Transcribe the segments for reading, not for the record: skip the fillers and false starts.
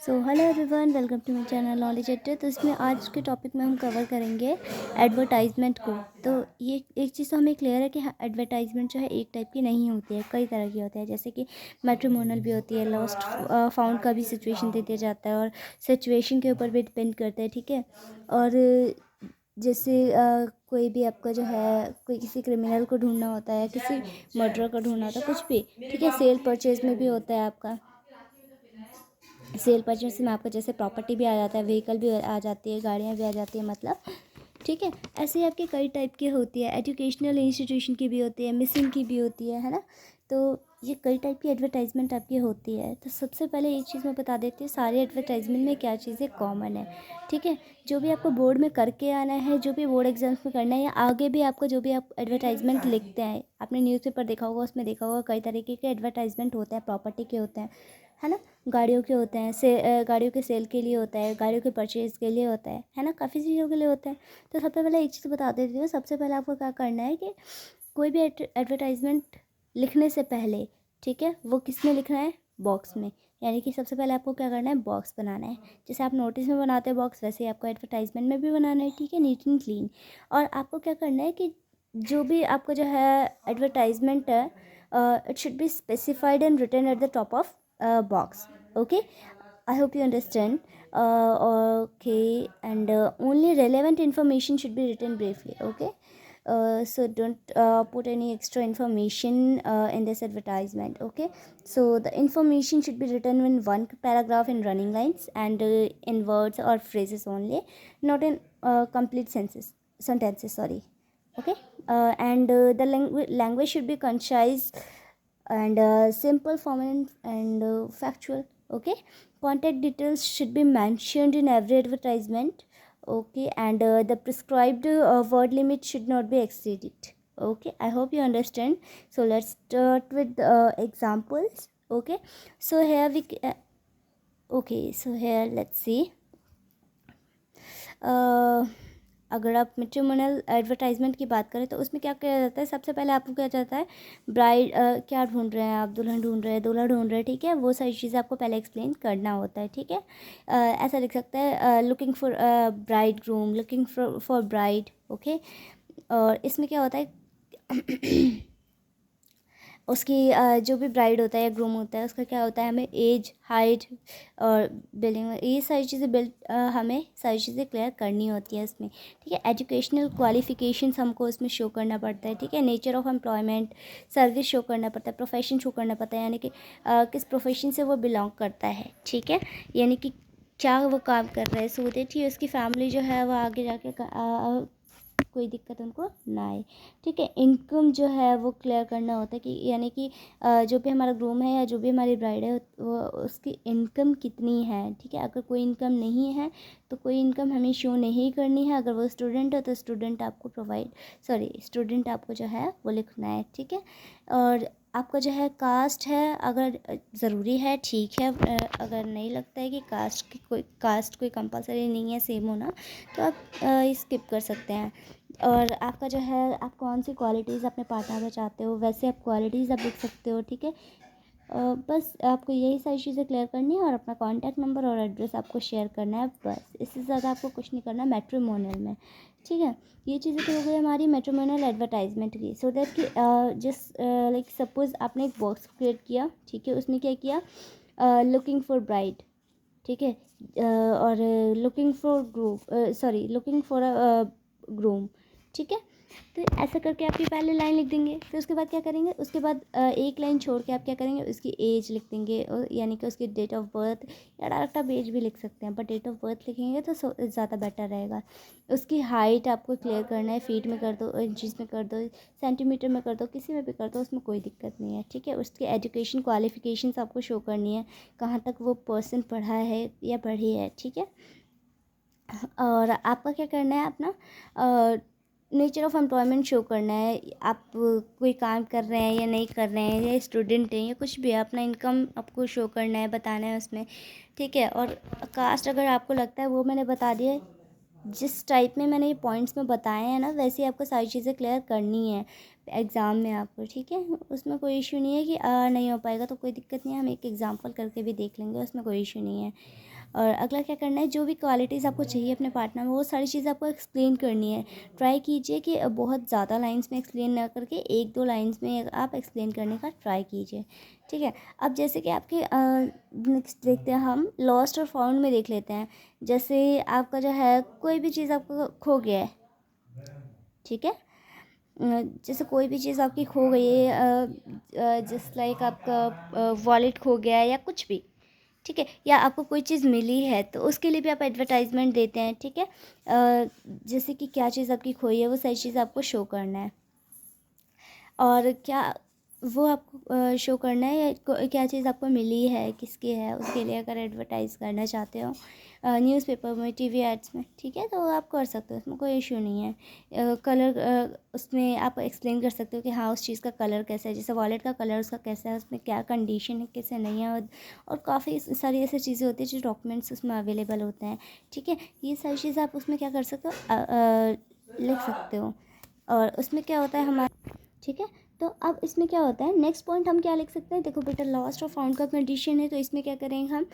So hello everyone, welcome to my channel knowledge editor. तो इसमें आज के टॉपिक में हम कवर करेंगे एडवर्टाइजमेंट को। तो ये एक चीज़ तो हमें क्लियर है कि एडवर्टाइजमेंट जो है एक टाइप की नहीं होती है, कई तरह की होती है। जैसे कि मैट्रिमोनियल भी होती है, लॉस्ट फाउंड का भी सिचुएशन दे दिया जाता है और सिचुएशन के ऊपर भी डिपेंड करता है, ठीक है। और जैसे कोई भी आपका जो है, कोई किसी क्रिमिनल को ढूंढना होता है, किसी मर्डर को ढूंढना होता है, कुछ भी, ठीक है। सेल परचेज में भी होता है आपका। सेल परचेज में आपका जैसे प्रॉपर्टी भी आ जाता है, व्हीकल भी आ जाती है, गाड़ियाँ भी आ जाती है, मतलब, ठीक है। ऐसे ही आपकी कई टाइप की होती है। एजुकेशनल इंस्टीट्यूशन की भी होती है, मिसिंग की भी होती है ना। तो ये कई टाइप की एडवर्टाइजमेंट आपकी होती है। तो सबसे पहले एक चीज़ मैं बता देती हूँ, सारे एडवर्टाइजमेंट में क्या चीज़ें कॉमन है, ठीक है। जो भी आपको बोर्ड में करके आना है, जो भी बोर्ड एग्जाम्स में करना है, या आगे भी आपको जो भी आप एडवर्टाइजमेंट लिखते हैं, आपने न्यूज़पेपर देखा होगा, उसमें देखा होगा कई तरीके के एडवर्टाइजमेंट होते हैं। प्रॉपर्टी के होते हैं, है ना, गाड़ियों के होते हैं, गाड़ियों के सेल के लिए होता है, गाड़ियों के परचेज़ के लिए होता है ना, काफ़ी चीज़ों के लिए होता है। तो सबसे पहले एक चीज़ बता देती हूँ। सबसे पहले आपको क्या करना है कि कोई भी एडवर्टाइजमेंट लिखने से पहले, ठीक है, वो किस में लिखना है, बॉक्स में। यानी कि सबसे पहले आपको क्या करना है, बॉक्स बनाना है। जैसे आप नोटिस में बनाते हैं बॉक्स, वैसे ही आपको एडवर्टाइजमेंट में भी बनाना है, ठीक है, नीट एंड क्लीन। और आपको क्या करना है कि जो भी आपको जो है एडवर्टाइजमेंट है, it should be specified and written at the top of box. Okay, I hope you understand. Okay, and only relevant information should be written briefly. Okay, so don't put any extra information in this advertisement. Okay, so the information should be written in one paragraph in running lines, and in words or phrases only, not in complete sentences, sorry. Okay, and the language should be concise and simple, form, and factual. Okay, contact details should be mentioned in every advertisement. Okay, and the prescribed word limit should not be exceeded. Okay, I hope you understand. So let's start with examples. Okay, so here okay, so here let's see. अगर आप matrimonial advertisement की बात करें तो उसमें क्या किया जाता है, सबसे पहले आपको क्या जाता है, ब्राइड क्या ढूंढ रहे हैं आप, दुल्हन ढूंढ रहे हैं, दूल्हा ढूंढ रहे हैं, ठीक है। वो सारी चीज़ें आपको पहले एक्सप्लेन करना होता है, ठीक है। ऐसा लिख सकते हैं, looking for bride groom, looking for bride. Okay, और इसमें क्या होता है उसकी जो भी ब्राइड होता है या ग्रूम होता है, उसका क्या होता है, हमें एज, हाइट और बिल्डिंग, ये सारी चीज़ें हमें सारी चीज़ें क्लियर करनी होती है इसमें, ठीक है। एजुकेशनल क्वालिफिकेशंस हमको इसमें शो करना पड़ता है, ठीक है। Nature of employment, service show करना पड़ता है, प्रोफेशन शो करना पड़ता है, यानी कि किस प्रोफेशन से वो बिलोंग करता है, ठीक है। यानी कि क्या वो काम कर रहा है, सो दैट ही उसकी फैमिली जो है वो आगे जाके कोई दिक्कत उनको ना आए, ठीक है। इनकम जो है वो क्लियर करना होता है कि यानी कि जो भी हमारा ग्रूम है या जो भी हमारी ब्राइड है, वो उसकी इनकम कितनी है, ठीक है। अगर कोई इनकम नहीं है तो कोई इनकम हमें शो नहीं करनी है। अगर वो स्टूडेंट है तो स्टूडेंट आपको स्टूडेंट आपको जो है वो लिखना है, ठीक है। और आपका जो है कास्ट है, अगर ज़रूरी है, ठीक है। अगर नहीं लगता है कि कास्ट कोई कंपलसरी नहीं है सेम होना, तो आप स्किप कर सकते हैं। और आपका जो है, आप कौन सी क्वालिटीज़ अपने पार्टनर में चाहते हो, वैसे आप क्वालिटीज़ आप लिख सकते हो, ठीक है। बस आपको यही सारी चीज़ें क्लियर करनी है और अपना कॉन्टैक्ट नंबर और एड्रेस आपको शेयर करना है, बस। इससे ज़्यादा आपको कुछ नहीं करना मैट्रिमोनियल में, ठीक है। ये चीज़ें तो हो गई हमारी मैट्रिमोनियल एडवर्टाइजमेंट की। सो दैट कि जिस लाइक सपोज़ आपने एक बॉक्स क्रिएट किया, ठीक है, उसने क्या किया, लुकिंग फॉर ब्राइड, ठीक है, और लुकिंग फॉर ग्रूम, ठीक है। तो ऐसा करके आपकी पहले लाइन लिख देंगे। फिर उसके बाद क्या करेंगे, उसके बाद एक लाइन छोड़ के आप क्या करेंगे, उसकी एज लिख देंगे, और यानी कि उसकी डेट ऑफ बर्थ, या डायरेक्ट आप एज भी लिख सकते हैं, बट डेट ऑफ बर्थ लिखेंगे तो ज़्यादा बेटर रहेगा। उसकी हाइट आपको क्लियर करना है, फीट में कर दो, इंचज़ में कर दो, सेंटीमीटर में कर दो, किसी में भी कर दो, उसमें कोई दिक्कत नहीं है, ठीक है। उसकी एजुकेशन क्वालिफिकेशंस आपको शो करनी है, कहाँ तक वो पर्सन पढ़ा है या पढ़ी है, ठीक है। और आपका क्या करना है, अपना नेचर ऑफ एम्प्लॉयमेंट शो करना है। आप कोई काम कर रहे हैं या नहीं कर रहे हैं, या स्टूडेंट हैं या कुछ भी है, अपना इनकम आपको शो करना है, बताना है उसमें, ठीक है। और कास्ट अगर आपको लगता है, वो मैंने बता दिया, जिस टाइप में मैंने ये पॉइंट्स में बताए हैं ना, वैसे ही आपको सारी चीज़ें क्लियर करनी है एग्ज़ाम में आपको, ठीक है। उसमें कोई इशू नहीं है कि नहीं हो पाएगा तो कोई दिक्कत नहीं है, हम एक एग्ज़ाम्पल करके भी देख लेंगे, उसमें कोई इशू नहीं है। और अगला क्या करना है, जो भी क्वालिटीज़ आपको चाहिए अपने पार्टनर में वो सारी चीज़ें आपको एक्सप्लेन करनी है। ट्राई कीजिए कि बहुत ज़्यादा लाइंस में एक्सप्लेन ना करके 1-2 लाइंस में आप एक्सप्लेन करने का ट्राई कीजिए, ठीक है। अब जैसे कि आपके नेक्स्ट देखते हैं हम लॉस्ट और फाउंड में देख लेते हैं। जैसे आपका जो है कोई भी चीज़ आपको खो गया है, ठीक है। जैसे कोई भी चीज़ आपकी खो गई है, जस्ट लाइक आपका वॉलेट खो गया है या कुछ भी, ठीक है, या आपको कोई चीज़ मिली है तो उसके लिए भी आप एडवर्टाइजमेंट देते हैं, ठीक है। जैसे कि क्या चीज़ आपकी खोई है वो सही चीज़ आपको शो करना है, और क्या वो आपको शो करना है, या क्या चीज़ आपको मिली है किसकी है, उसके लिए अगर एडवर्टाइज़ करना चाहते हो न्यूज़पेपर में, टीवी एड्स में, ठीक है, तो आप कर सकते हो, उसमें कोई इशू नहीं है। कलर उसमें आप एक्सप्लेन कर सकते हो कि हाँ उस चीज़ का कलर कैसा है, जैसे वॉलेट का कलर उसका कैसा है, उसमें क्या कंडीशन है, कैसे नहीं है, और काफ़ी सारी ऐसी चीज़ें होती है जो डॉक्यूमेंट्स उसमें अवेलेबल होते हैं, ठीक है। ये सारी चीज़ें आप उसमें क्या कर सकते हो, लिख सकते हो। और उसमें क्या होता है हमारा, ठीक है। तो अब इसमें क्या होता है, नेक्स्ट पॉइंट हम क्या लिख सकते हैं, देखो बेटा लॉस्ट और फाउंड का कंडीशन है, तो इसमें क्या करेंगे हम,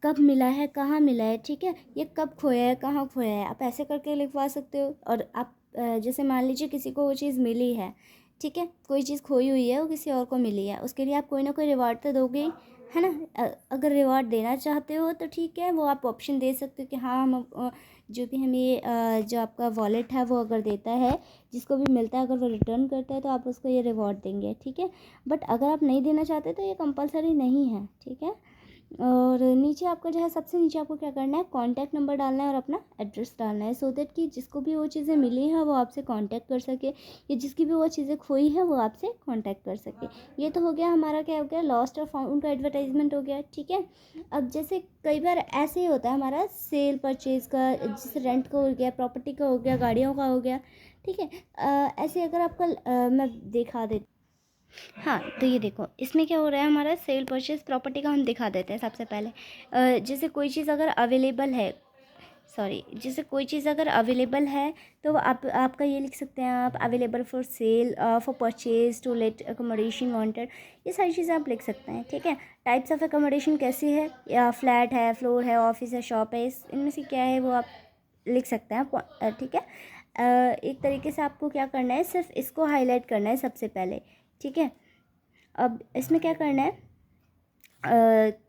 कब मिला है, कहाँ मिला है, ठीक है, ये कब खोया है, कहाँ खोया है, आप ऐसे करके लिखवा सकते हो। और आप जैसे मान लीजिए किसी को वो चीज़ मिली है, ठीक है, कोई चीज़ खोई हुई है वो किसी और को मिली है, उसके लिए आप कोई ना कोई रिवार्ड तो दोगे ही, है ना। अगर रिवार्ड देना चाहते हो तो ठीक है, वो आप ऑप्शन दे सकते हो कि हाँ हम जो भी हमें जो आपका वॉलेट है वो अगर देता है, जिसको भी मिलता है अगर वो रिटर्न करता है तो आप उसको ये रिवॉर्ड देंगे, ठीक है। बट अगर आप नहीं देना चाहते तो ये कंपलसरी नहीं है, ठीक है। और नीचे आपका जो है सबसे नीचे आपको क्या करना है, कॉन्टैक्ट नंबर डालना है और अपना एड्रेस डालना है, सो दैट कि जिसको भी वो चीज़ें मिली हैं वो आपसे कांटेक्ट कर सके, या जिसकी भी वो चीज़ें खोई है वो आपसे कांटेक्ट कर सके। ये तो हो गया हमारा, क्या हो गया, लॉस्ट और फाउंड का एडवर्टाइजमेंट हो गया, ठीक है। अब जैसे कई बार ऐसे ही होता है हमारा सेल परचेज़ का, जैसे रेंट का हो गया, प्रॉपर्टी का हो गया, गाड़ियों का हो गया, ठीक है। ऐसे अगर आपका मैं दिखा देती, हाँ, तो ये देखो इसमें क्या हो रहा है, हमारा सेल परचेज प्रॉपर्टी का हम दिखा देते हैं सबसे पहले। जैसे कोई चीज़ अगर अवेलेबल है, सॉरी, जैसे कोई चीज़ अगर अवेलेबल है तो आप आपका ये लिख सकते हैं आप, available for sale, for purchase, to let, accommodation wanted, ये सारी चीज़ें आप लिख सकते हैं, ठीक है। टाइप्स ऑफ अकोमोडेशन कैसी है, या फ्लैट है, फ्लोर है, ऑफिस है, शॉप है, इनमें से क्या है वो आप लिख सकते हैं, ठीक है। एक तरीके से आपको क्या करना है, सिर्फ इसको हाईलाइट करना है सबसे पहले, ठीक है। अब इसमें क्या करना है,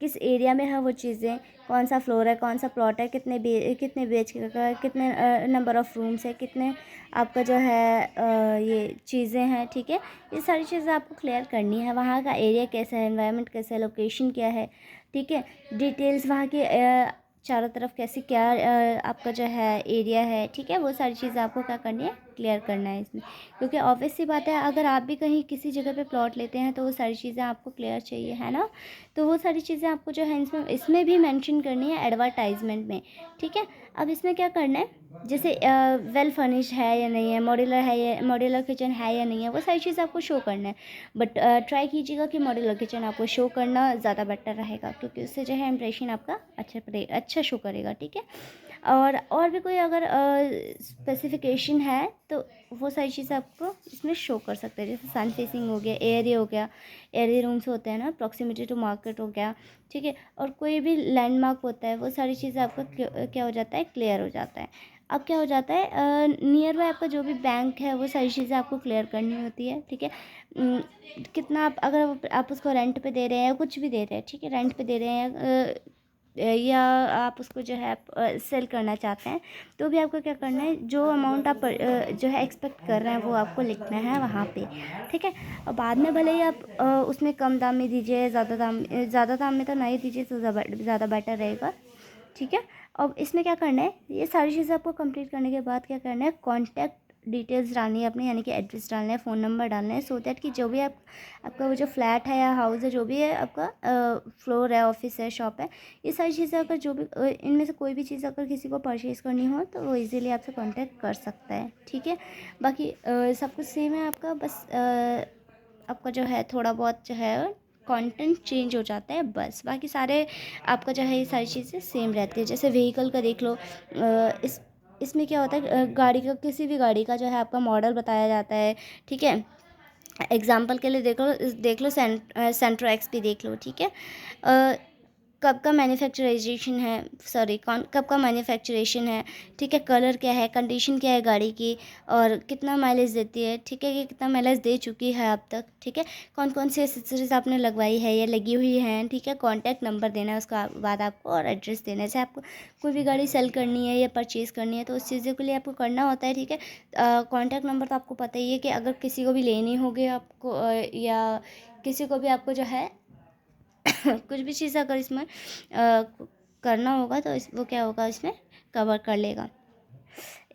किस एरिया में है वो चीज़ें, कौन सा फ्लोर है, कौन सा प्लॉट है, कितने BHK का, कितने नंबर ऑफ़ रूम्स है, कितने आपका जो है ये चीज़ें हैं, ठीक है। ये सारी चीज़ें आपको क्लियर करनी है, वहाँ का एरिया कैसा है, एनवायरनमेंट कैसा है, लोकेशन क्या है, ठीक है। डिटेल्स वहाँ के चारों तरफ कैसी क्या आपका जो है एरिया है, ठीक है, वो सारी चीज़ें आपको क्या करनी है, क्लियर करना है इसमें। क्योंकि ऑब्वियस सी बात है, अगर आप भी कहीं किसी जगह पे प्लॉट लेते हैं तो वो सारी चीज़ें आपको क्लियर चाहिए, है ना। तो वो सारी चीज़ें आपको जो है इसमें भी मेंशन करनी है एडवर्टाइजमेंट में, ठीक है। अब इसमें क्या करना है, जैसे वेल फर्निश्ड है या नहीं है, मॉड्यूलर किचन है या नहीं है, वो सारी चीज़ें आपको शो करना है। बट ट्राई कीजिएगा कि मॉड्यूलर किचन आपको शो करना ज़्यादा बेटर रहेगा, क्योंकि उससे जो है इंप्रेशन आपका अच्छा शो करेगा, ठीक है। और भी कोई अगर स्पेसिफिकेशन है तो वो सारी चीज़ें आपको इसमें शो कर सकते हैं, जैसे सन फेसिंग हो गया, एरिया हो गया, एरिया रूम्स होते हैं ना, प्रॉक्सिमिटी टू मार्केट हो गया, ठीक है। और कोई भी लैंडमार्क होता है, वो सारी चीज़ें आपका क्या हो जाता है, क्लियर हो जाता है। अब क्या हो जाता है, नियर बाय आपका जो भी बैंक है वो सारी चीज़ें आपको क्लियर करनी होती है, ठीक है। कितना आप, अगर आप उसको रेंट पे दे रहे हैं या कुछ भी दे रहे हैं, ठीक है, रेंट पे दे रहे हैं या आप उसको जो है सेल करना चाहते हैं, तो भी आपको क्या करना है, जो अमाउंट आप जो है एक्सपेक्ट कर रहे हैं वो आपको लिखना है वहाँ पे, ठीक है। और बाद में भले ही आप उसमें कम दाम में दीजिए, ज़्यादा दाम में तो नहीं दीजिए, तो ज़्यादा बेटर रहेगा, ठीक है। अब इसमें क्या करना है, ये सारी चीज़ें आपको कंप्लीट करने के बाद क्या करना है, कॉन्टैक्ट डिटेल्स डालनी है अपनी, यानी कि एड्रेस डालना है, फ़ोन नंबर डालना है, सो दैट कि जो भी आपका वो जो फ्लैट है या हाउस है, जो भी है आपका, फ्लोर है, ऑफिस है, शॉप है, ये सारी चीज़ें अगर जो भी इनमें से कोई भी चीज़ अगर किसी को परचेज़ करनी हो तो वो इजीली आपसे कांटेक्ट कर सकता है, ठीक है। बाकी सब कुछ सेम है आपका, बस आपका जो है थोड़ा बहुत जो है कंटेंट चेंज हो जाता है, बस बाकी सारे आपका जो है ये सारी चीज़ें सेम रहती है। जैसे व्हीकल का देख लो, इसमें क्या होता है, गाड़ी का, किसी भी गाड़ी का जो है आपका मॉडल बताया जाता है, ठीक है। एग्जाम्पल के लिए देख लो सेंट्रो एक्सपी देख लो, ठीक है। कब का मैन्युफैक्चराइजेशन है, सॉरी कब का मैन्युफैक्चरेशन है, ठीक है, कलर क्या है, कंडीशन क्या है गाड़ी की, और कितना माइलेज देती है, ठीक है, कि कितना माइलेज दे चुकी है अब तक, ठीक है, कौन कौन सी एक्सेसरीज आपने लगवाई है या लगी हुई हैं, ठीक है, कॉन्टैक्ट नंबर देना है उसका बाद आपको, और एड्रेस देना है। जैसे आपको कोई भी गाड़ी सेल करनी है या परचेज़ करनी है तो उस चीज़ों के लिए आपको करना होता है, ठीक है। कॉन्टैक्ट नंबर तो आपको पता ही है कि अगर किसी को भी लेनी होगी आपको या किसी को भी आपको जो है कुछ भी चीज़ अगर इसमें करना होगा तो वो क्या होगा, इसमें कवर कर लेगा।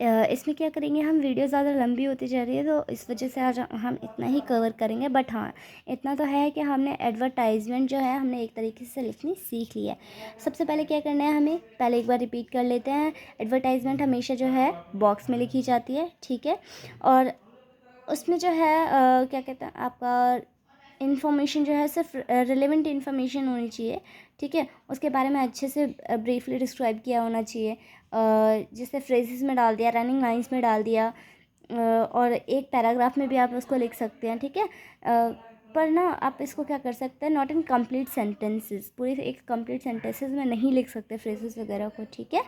इसमें क्या करेंगे हम, वीडियो ज़्यादा लंबी होती जा रही है तो इस वजह से आज हम इतना ही कवर करेंगे। बट हाँ, इतना तो है कि हमने एडवर्टाइजमेंट जो है हमने एक तरीके से लिखनी सीख ली है। सबसे पहले क्या करना है हमें, पहले एक बार रिपीट कर लेते हैं। एडवर्टाइजमेंट हमेशा जो है बॉक्स में लिखी जाती है, ठीक है, और उसमें जो है क्या कहते हैं आपका इन्फॉर्मेशन जो है सिर्फ रिलेवेंट इन्फॉर्मेशन होनी चाहिए, ठीक है, उसके बारे में अच्छे से ब्रीफली डिस्क्राइब किया होना चाहिए। जैसे फ्रेजेस में डाल दिया, रनिंग लाइंस में डाल दिया, और एक पैराग्राफ में भी आप उसको लिख सकते हैं, ठीक है। पर ना आप इसको क्या कर सकते हैं, नॉट इन कंप्लीट सेंटेंसेस, पूरे एक कंप्लीट सेंटेंसेस में नहीं लिख सकते फ्रेजेस वगैरह को, ठीक है।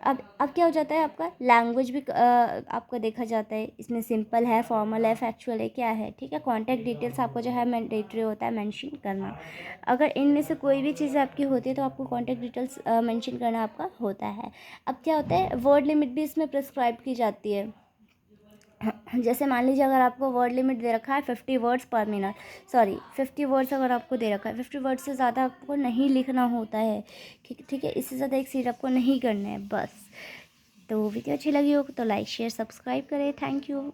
अब क्या हो जाता है, आपका लैंग्वेज भी आपका देखा जाता है, इसमें सिंपल है, फॉर्मल है, फैक्चुअल है, क्या है, ठीक है। कॉन्टैक्ट डिटेल्स आपको जो है मैंडेटरी होता है मेंशन करना। अगर इनमें से कोई भी चीज़ आपकी होती है तो आपको कॉन्टैक्ट डिटेल्स मेंशन करना आपका होता है। अब क्या होता है, वर्ड लिमिट भी इसमें प्रिस्क्राइब की जाती है। जैसे मान लीजिए अगर आपको वर्ड लिमिट दे रखा है 50 वर्ड्स पर मिनट, सॉरी 50 वर्ड्स अगर आपको दे रखा है, 50 वर्ड्स से ज़्यादा आपको नहीं लिखना होता है, ठीक है, इससे ज़्यादा एक सीट आपको नहीं करना है बस। तो वीडियो अच्छी लगी हो तो लाइक शेयर सब्सक्राइब करें। Thank you.